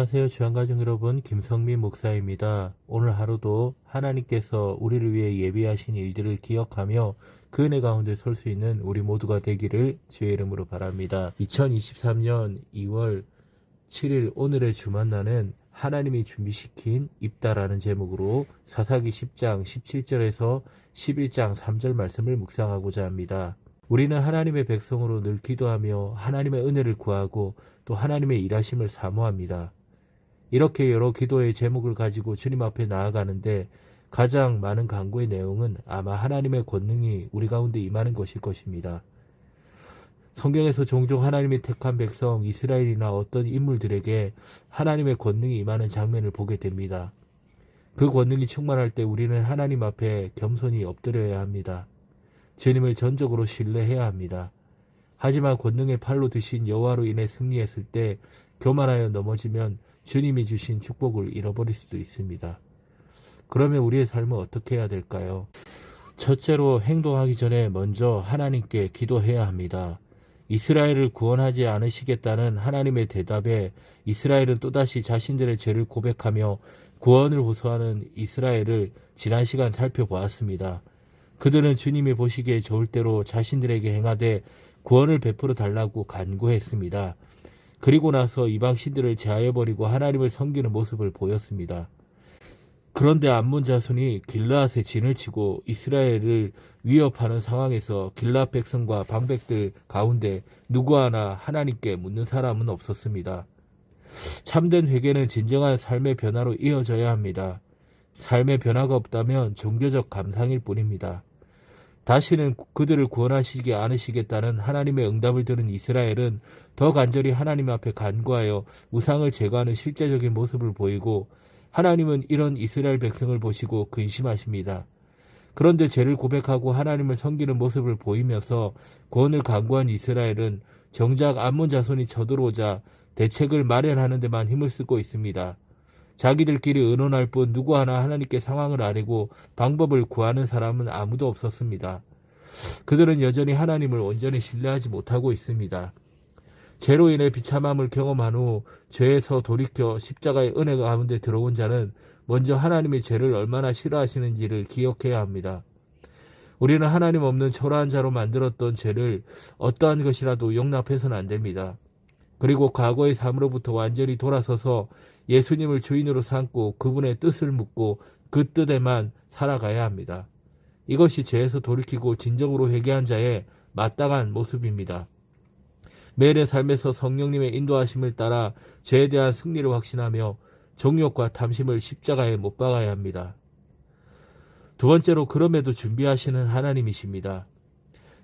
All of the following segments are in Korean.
안녕하세요. 주안가족 여러분, 김성민 목사입니다. 오늘 하루도 하나님께서 우리를 위해 예비하신 일들을 기억하며 그 은혜 가운데 설 수 있는 우리 모두가 되기를 주의 이름으로 바랍니다. 2023년 2월 7일 오늘의 주만나는 하나님이 준비시킨 입다라는 제목으로 사사기 10장 17절에서 11장 3절 말씀을 묵상하고자 합니다. 우리는 하나님의 백성으로 늘 기도하며 하나님의 은혜를 구하고 또 하나님의 일하심을 사모합니다. 이렇게 여러 기도의 제목을 가지고 주님 앞에 나아가는데 가장 많은 간구의 내용은 아마 하나님의 권능이 우리 가운데 임하는 것일 것입니다. 성경에서 종종 하나님이 택한 백성 이스라엘이나 어떤 인물들에게 하나님의 권능이 임하는 장면을 보게 됩니다. 그 권능이 충만할 때 우리는 하나님 앞에 겸손히 엎드려야 합니다. 주님을 전적으로 신뢰해야 합니다. 하지만 권능의 팔로 드신 여호와로 인해 승리했을 때 교만하여 넘어지면 주님이 주신 축복을 잃어버릴 수도 있습니다. 그러면 우리의 삶은 어떻게 해야 될까요? 첫째로 행동하기 전에 먼저 하나님께 기도해야 합니다. 이스라엘을 구원하지 않으시겠다는 하나님의 대답에 이스라엘은 또다시 자신들의 죄를 고백하며 구원을 호소하는 이스라엘을 지난 시간 살펴보았습니다. 그들은 주님이 보시기에 좋을 대로 자신들에게 행하되 구원을 베풀어 달라고 간구했습니다. 그리고 나서 이방신들을 제하여버리고 하나님을 섬기는 모습을 보였습니다. 그런데 암몬 자손이 길르앗에 진을 치고 이스라엘을 위협하는 상황에서 길르앗 백성과 방백들 가운데 누구 하나 하나님께 묻는 사람은 없었습니다. 참된 회개는 진정한 삶의 변화로 이어져야 합니다. 삶의 변화가 없다면 종교적 감상일 뿐입니다. 다시는 그들을 구원하시지 않으시겠다는 하나님의 응답을 들은 이스라엘은 더 간절히 하나님 앞에 간구하여 우상을 제거하는 실제적인 모습을 보이고 하나님은 이런 이스라엘 백성을 보시고 근심하십니다. 그런데 죄를 고백하고 하나님을 섬기는 모습을 보이면서 구원을 간구한 이스라엘은 정작 암몬 자손이 쳐들어오자 대책을 마련하는 데만 힘을 쓰고 있습니다. 자기들끼리 의논할 뿐 누구 하나 하나님께 상황을 아뢰고 방법을 구하는 사람은 아무도 없었습니다. 그들은 여전히 하나님을 온전히 신뢰하지 못하고 있습니다. 죄로 인해 비참함을 경험한 후 죄에서 돌이켜 십자가의 은혜 가운데 들어온 자는 먼저 하나님의 죄를 얼마나 싫어하시는지를 기억해야 합니다. 우리는 하나님 없는 초라한 자로 만들었던 죄를 어떠한 것이라도 용납해서는 안 됩니다. 그리고 과거의 삶으로부터 완전히 돌아서서 예수님을 주인으로 삼고 그분의 뜻을 묻고 그 뜻에만 살아가야 합니다. 이것이 죄에서 돌이키고 진정으로 회개한 자의 마땅한 모습입니다. 매일의 삶에서 성령님의 인도하심을 따라 죄에 대한 승리를 확신하며 정욕과 탐심을 십자가에 못 박아야 합니다. 두 번째로 그럼에도 준비하시는 하나님이십니다.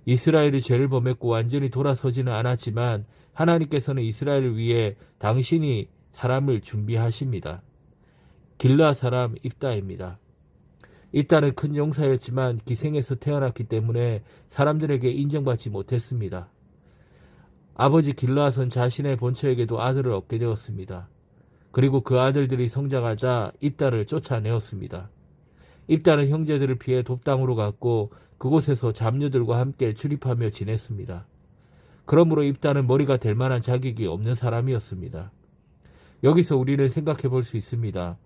이스라엘이 죄를 범했고 완전히 돌아서지는 않았지만 하나님께서는 이스라엘을 위해 당신이 사람을 준비하십니다. 길르앗 사람 입다입니다. 입다는 큰 용사였지만 기생에서 태어났기 때문에 사람들에게 인정받지 못했습니다. 아버지 길르앗은 자신의 본처에게도 아들을 얻게 되었습니다. 그리고 그 아들들이 성장하자 입다를 쫓아내었습니다. 입다는 형제들을 피해 돕당으로 갔고 그곳에서 잡녀들과 함께 출입하며 지냈습니다. 그러므로 입다는 머리가 될 만한 자격이 없는 사람이었습니다. 여기서 우리는 생각해 볼 수 있습니다.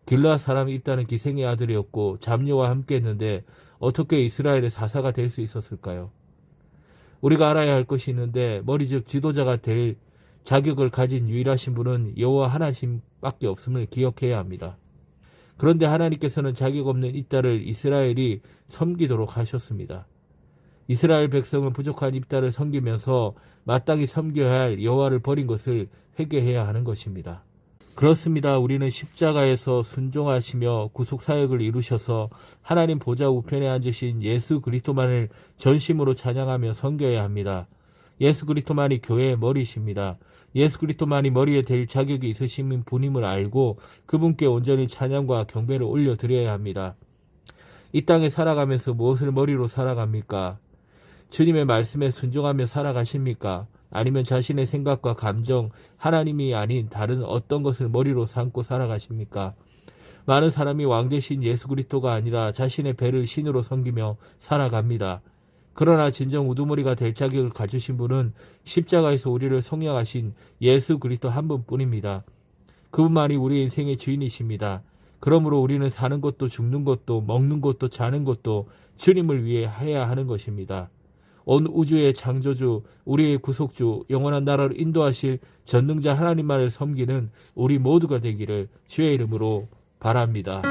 길르앗 사람 입다는 기생의 아들이었고 잡녀와 함께 했는데 어떻게 이스라엘의 사사가 될 수 있었을까요? 우리가 알아야 할 것이 있는데 머리 즉 지도자가 될 자격을 가진 유일하신 분은 여호와 하나님밖에 없음을 기억해야 합니다. 그런데 하나님께서는 자격 없는 입다를 이스라엘이 섬기도록 하셨습니다. 이스라엘 백성은 부족한 입다를 섬기면서 마땅히 섬겨야 할 여호와를 버린 것을 회개해야 하는 것입니다. 그렇습니다. 우리는 십자가에서 순종하시며 구속사역을 이루셔서 하나님 보좌 우편에 앉으신 예수 그리스도만을 전심으로 찬양하며 섬겨야 합니다. 예수 그리스도만이 교회의 머리이십니다. 예수 그리스도만이 머리에 될 자격이 있으신 분임을 알고 그분께 온전히 찬양과 경배를 올려드려야 합니다. 이 땅에 살아가면서 무엇을 머리로 살아갑니까? 주님의 말씀에 순종하며 살아가십니까? 아니면 자신의 생각과 감정, 하나님이 아닌 다른 어떤 것을 머리로 삼고 살아가십니까? 많은 사람이 왕 대신 예수 그리스도가 아니라 자신의 배를 신으로 섬기며 살아갑니다. 그러나 진정 우두머리가 될 자격을 가지신 분은 십자가에서 우리를 속량하신 예수 그리스도 한 분뿐입니다. 그분만이 우리 인생의 주인이십니다. 그러므로 우리는 사는 것도 죽는 것도 먹는 것도 자는 것도 주님을 위해 해야 하는 것입니다. 온 우주의 창조주, 우리의 구속주, 영원한 나라를 인도하실 전능자 하나님만을 섬기는 우리 모두가 되기를 주의 이름으로 바랍니다.